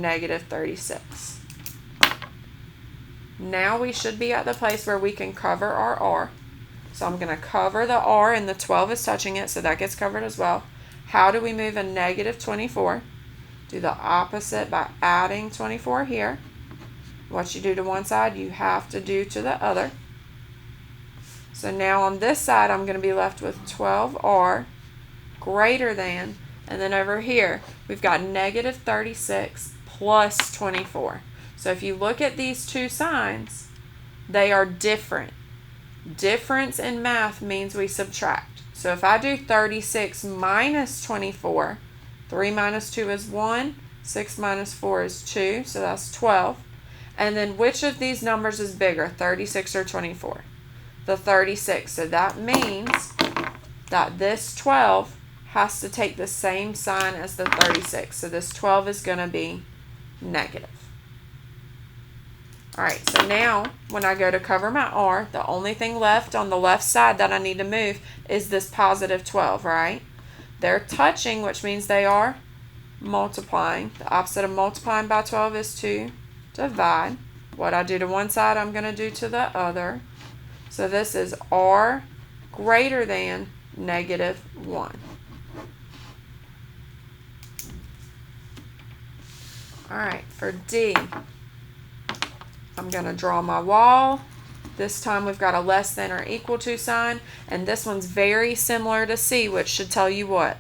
negative 36. Now we should be at the place where we can cover our r. So I'm going to cover the r, and the 12 is touching it, so that gets covered as well. How do we move a negative 24? Do the opposite by adding 24 here. What you do to one side, you have to do to the other. So now on this side, I'm going to be left with 12r greater than, and then over here, we've got negative 36 plus 24. So if you look at these two signs, they are different. Difference in math means we subtract. So if I do 36 minus 24, 3 minus 2 is 1, 6 minus 4 is 2, so that's 12. And then which of these numbers is bigger, 36 or 24? The 36. So that means that this 12 has to take the same sign as the 36. So this 12 is going to be negative. Alright, so now when I go to cover my r, the only thing left on the left side that I need to move is this positive 12, right? They're touching, which means they are multiplying. The opposite of multiplying by 12 is to divide. What I do to one side, I'm going to do to the other. So this is r greater than negative 1. Alright, for D, I'm going to draw my wall. This time we've got a less than or equal to sign, and this one's very similar to C, which should tell you what?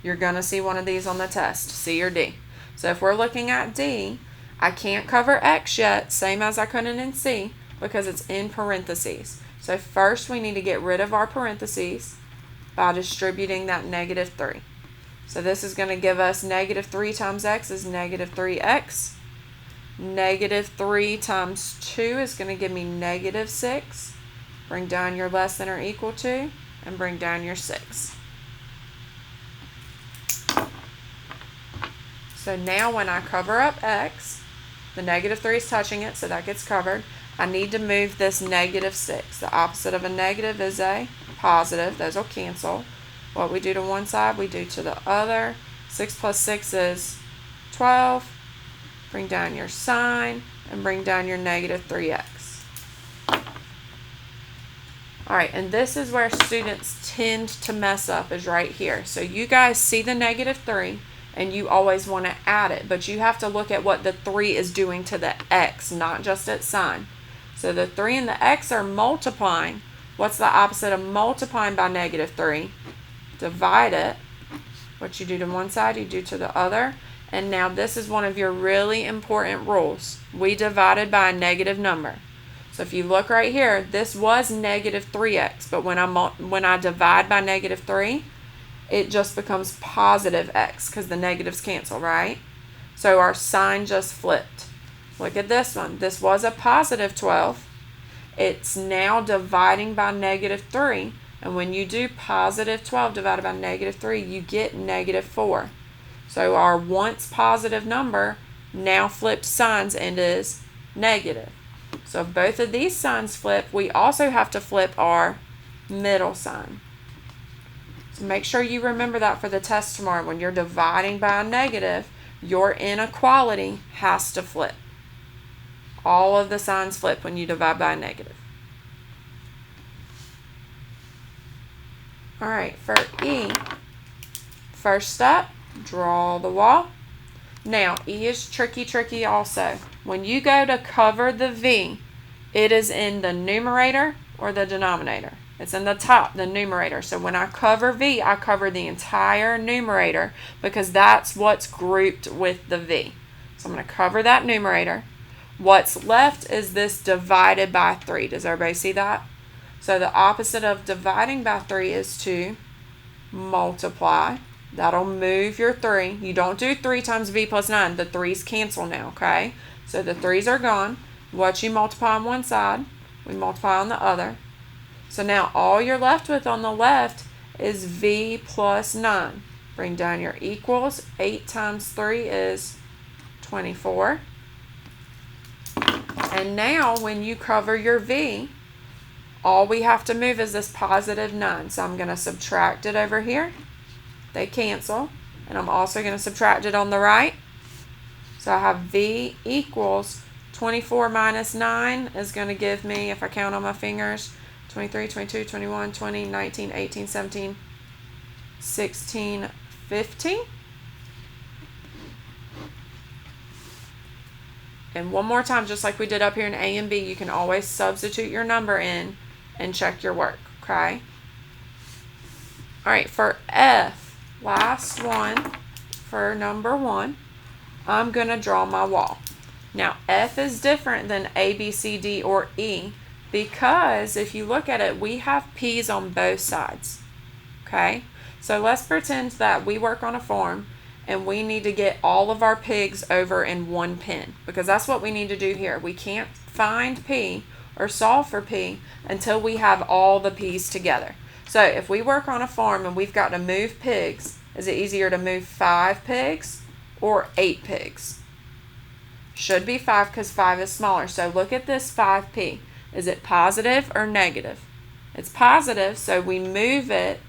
You're going to see one of these on the test, C or D. So if we're looking at D, I can't cover X yet, same as I couldn't in C, because it's in parentheses. So first we need to get rid of our parentheses by distributing that negative 3. So this is going to give us negative 3 times X is negative 3X. Negative 3 times 2 is going to give me negative 6. Bring down your less than or equal to, and bring down your 6. So now when I cover up X, the negative 3 is touching it, so that gets covered. I need to move this negative 6. The opposite of a negative is a positive. Those will cancel. What we do to one side, we do to the other. 6 plus 6 is 12. Bring down your sign and bring down your negative 3x. Alright, and this is where students tend to mess up, is right here. So you guys see the negative 3 and you always want to add it, but you have to look at what the 3 is doing to the x, not just its sign. So the 3 and the x are multiplying. What's the opposite of multiplying by negative 3? Divide it. What you do to one side, you do to the other. And now this is one of your really important rules. We divided by a negative number. So if you look right here, this was negative 3x, but when I divide by negative 3, it just becomes positive x because the negatives cancel, right? So our sign just flipped. Look at this one. This was a positive 12. It's now dividing by negative 3. And when you do positive 12 divided by negative 3, you get negative 4. So our once positive number now flips signs and is negative. So if both of these signs flip, we also have to flip our middle sign. So make sure you remember that for the test tomorrow. When you're dividing by a negative, your inequality has to flip. All of the signs flip when you divide by a negative. Alright, for E, first step, draw the wall. Now, E is tricky also. When you go to cover the V, it is in the numerator or the denominator. It's in the top, the numerator. So when I cover V, I cover the entire numerator because that's what's grouped with the V. So I'm going to cover that numerator. What's left is this divided by 3. Does everybody see that? So the opposite of dividing by 3 is to multiply. That'll move your 3. You don't do 3 times V plus 9. The 3's cancel now, okay? So the 3's are gone. What you multiply on one side, we multiply on the other. So now all you're left with on the left is V plus 9. Bring down your equals. 8 times 3 is 24. And now when you cover your V, all we have to move is this positive 9. So I'm going to subtract it over here. They cancel. And I'm also going to subtract it on the right. So I have V equals 24 minus 9 is going to give me, if I count on my fingers, 23, 22, 21, 20, 19, 18, 17, 16, 15. And one more time, just like we did up here in A and B, you can always substitute your number in and check your work, okay? All right, for F, last one, for number 1, I'm going to draw my wall. Now, F is different than A, B, C, D, or E because if you look at it, we have P's on both sides, okay? So let's pretend that we work on a farm and we need to get all of our pigs over in one pen because that's what we need to do here. We can't find P or solve for P until we have all the P's together. So if we work on a farm and we've got to move pigs, is it easier to move 5 pigs or 8 pigs? Should be 5 because 5 is smaller. So look at this 5P. Is it positive or negative? It's positive, so we move it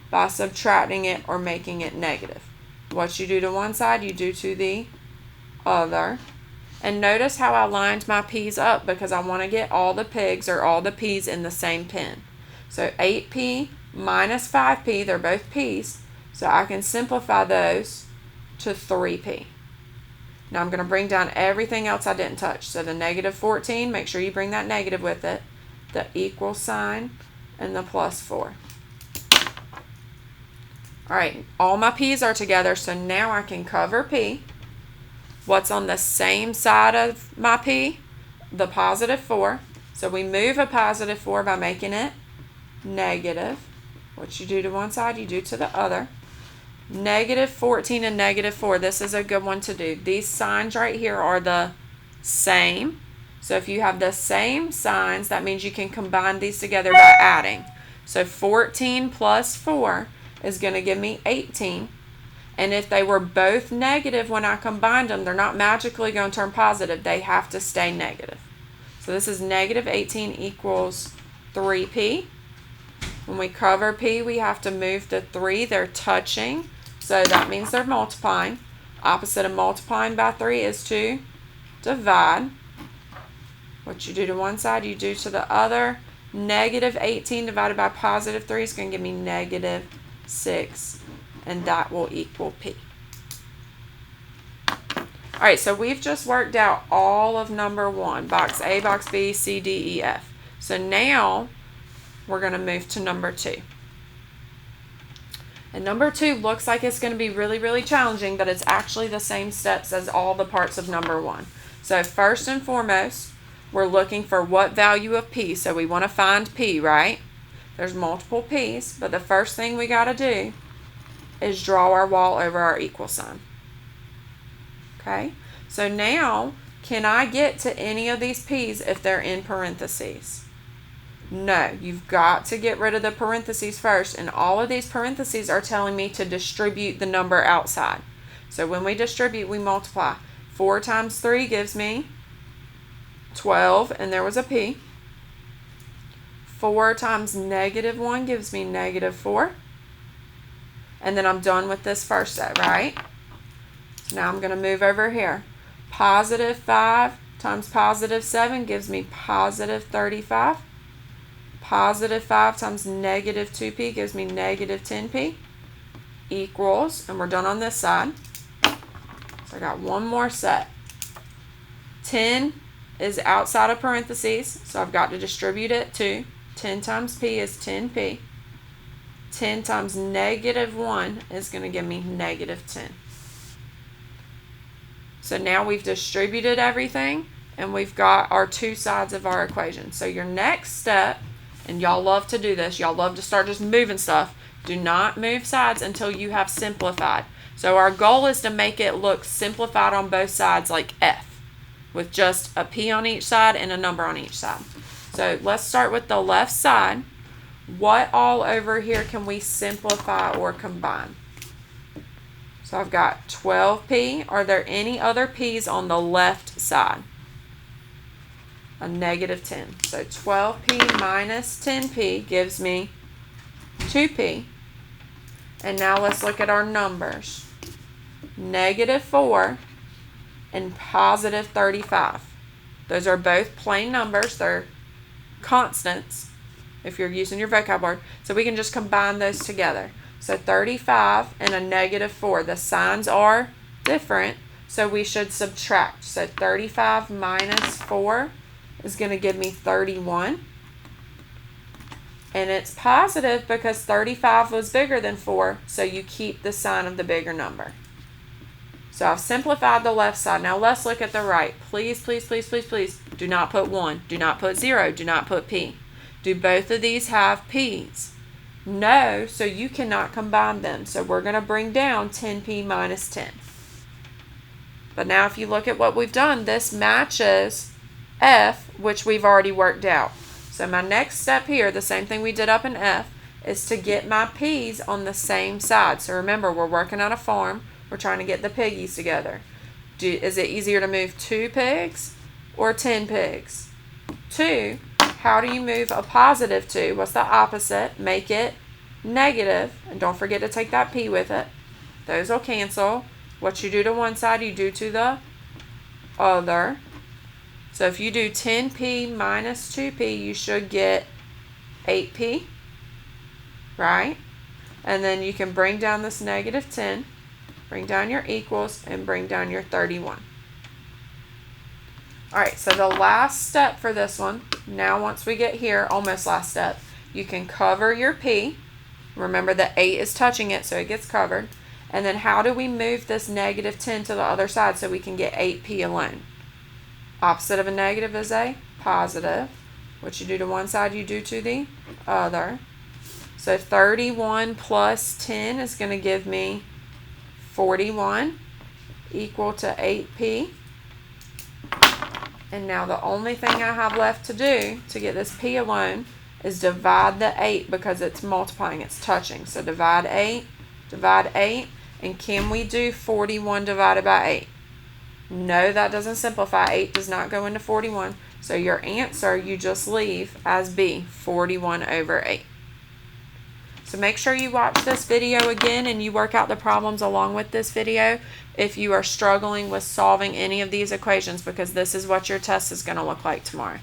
by subtracting it or making it negative. What you do to one side, you do to the other. And notice how I lined my P's up because I want to get all the pigs or all the P's in the same pen. So 8P minus 5P, they're both P's, so I can simplify those to 3P. Now I'm going to bring down everything else I didn't touch. So the negative 14, make sure you bring that negative with it, the equal sign, and the plus 4. All right, all my P's are together, so now I can cover P. What's on the same side of my P? The positive 4. So we move a positive 4 by making it negative. What you do to one side, you do to the other. Negative 14 and negative 4. This is a good one to do. These signs right here are the same. So if you have the same signs, that means you can combine these together by adding. So 14 plus 4 is going to give me 18. And if they were both negative when I combined them, they're not magically going to turn positive. They have to stay negative. So this is negative 18 equals 3P. When we cover P, we have to move the 3. They're touching, so that means they're multiplying. Opposite of multiplying by 3 is to divide. What you do to one side, you do to the other. Negative 18 divided by positive 3 is going to give me negative 6, and that will equal P. All right, so we've just worked out all of number 1, box A, box B, C, D, E, F. So now we're going to move to number 2. And number 2 looks like it's going to be really, really challenging, but it's actually the same steps as all the parts of number 1. So first and foremost, we're looking for what value of P. So we want to find P, right? There's multiple P's, but the first thing we got to do is draw our wall over our equal sign. Okay? So now, can I get to any of these P's if they're in parentheses? No, you've got to get rid of the parentheses first, and all of these parentheses are telling me to distribute the number outside. So when we distribute, we multiply. 4 times 3 gives me 12, and there was a P. 4 times negative 1 gives me negative 4. And then I'm done with this first set, right? So now I'm going to move over here. Positive 5 times positive 7 gives me positive 35. Positive 5 times negative 2P gives me negative 10P equals, and we're done on this side. So I got one more set. 10 is outside of parentheses, so I've got to distribute it too. 10 times P is 10P. 10 times negative 1 is going to give me negative 10. So now we've distributed everything, and we've got our two sides of our equation. So your next step, and y'all love to do this, y'all love to start just moving stuff. Do not move sides until you have simplified. So our goal is to make it look simplified on both sides like F, with just a P on each side and a number on each side. So let's start with the left side. What all over here can we simplify or combine? So I've got 12P. Are there any other P's on the left side? A negative 10. So 12P minus 10P gives me 2P. And now let's look at our numbers. Negative 4 and positive 35. Those are both plain numbers. They're constants if you're using your vocabulary. So we can just combine those together. So 35 and a negative 4. The signs are different, so we should subtract. So 35 minus 4 is going to give me 31. And it's positive because 35 was bigger than 4, so you keep the sign of the bigger number. So I've simplified the left side. Now let's look at the right. Please, please, please, please, please do not put 1. Do not put 0. Do not put p. Do both of these have p's? No, so you cannot combine them. So we're going to bring down 10p minus 10. But now if you look at what we've done, this matches f, which we've already worked out. So my next step here, the same thing we did up in f, is to get my p's on the same side. So remember, we're working on a farm. We're trying to get the piggies together. Is it easier to move 2 pigs or 10 pigs? 2. How do you move a positive 2? What's the opposite? Make it negative. And don't forget to take that p with it. Those will cancel. What you do to one side, you do to the other. So if you do 10p minus 2p, you should get 8p, right? And then you can bring down this negative 10, bring down your equals, and bring down your 31. All right, so the last step for this one, now once we get here, almost last step, you can cover your p. Remember that 8 is touching it, so it gets covered. And then how do we move this negative 10 to the other side so we can get 8p alone? Opposite of a negative is a positive. What you do to one side, you do to the other. So 31 plus 10 is going to give me 41 equal to 8p. And now the only thing I have left to do to get this p alone is divide the 8 because it's multiplying, it's touching. So divide 8, and can we do 41 divided by 8? No, that doesn't simplify. 8 does not go into 41. So your answer you just leave as B, 41 over 8. So make sure you watch this video again and you work out the problems along with this video if you are struggling with solving any of these equations, because this is what your test is going to look like tomorrow.